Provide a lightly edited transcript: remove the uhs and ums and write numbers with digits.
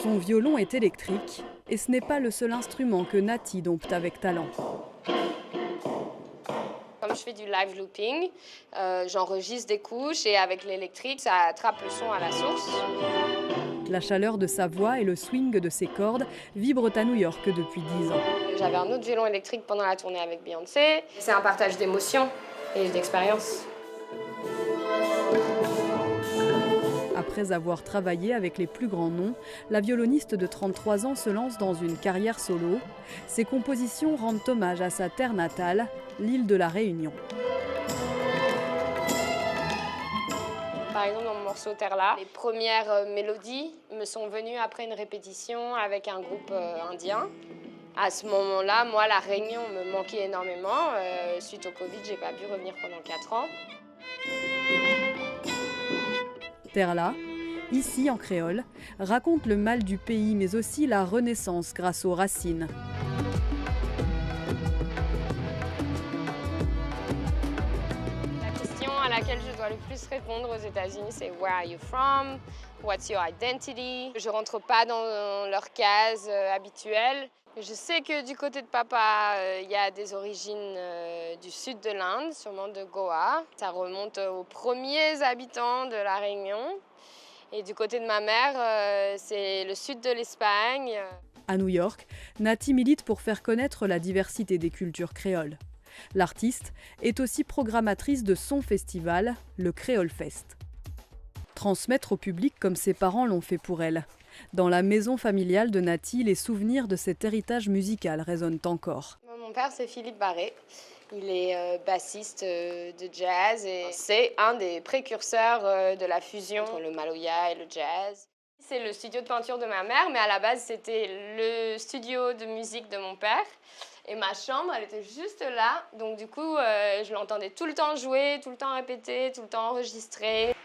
Son violon est électrique et ce n'est pas le seul instrument que Nati dompte avec talent. Comme je fais du live looping, j'enregistre des couches et avec l'électrique, ça attrape le son à la source. La chaleur de sa voix et le swing de ses cordes vibrent à New York depuis 10 ans. J'avais un autre violon électrique pendant la tournée avec Beyoncé. C'est un partage d'émotions et d'expériences. Après avoir travaillé avec les plus grands noms, la violoniste de 33 ans se lance dans une carrière solo. Ses compositions rendent hommage à sa terre natale, l'île de la Réunion. Par exemple, dans mon morceau Terre-là, les premières mélodies me sont venues après une répétition avec un groupe indien. À ce moment-là, moi, la Réunion me manquait énormément. Suite au Covid, j'ai pas pu revenir pendant 4 ans. Terre-là, ici en créole, raconte le mal du pays mais aussi la renaissance grâce aux racines. La question à laquelle je dois le plus répondre aux États-Unis, c'est Where are you from? What's your identity? Je rentre pas dans leur case habituelle. Je sais que du côté de papa, il y a des origines du sud de l'Inde, sûrement de Goa. Ça remonte aux premiers habitants de la Réunion. Et du côté de ma mère, c'est le sud de l'Espagne. À New York, Nati milite pour faire connaître la diversité des cultures créoles. L'artiste est aussi programmatrice de son festival, le Creole Fest. Transmettre au public comme ses parents l'ont fait pour elle. Dans la maison familiale de Nati, les souvenirs de cet héritage musical résonnent encore. Mon père, c'est Philippe Barré. Il est bassiste de jazz et c'est un des précurseurs de la fusion entre le maloya et le jazz. C'est le studio de peinture de ma mère, mais à la base, c'était le studio de musique de mon père. Et ma chambre, elle était juste là. Donc du coup, je l'entendais tout le temps jouer, tout le temps répéter, tout le temps enregistrer.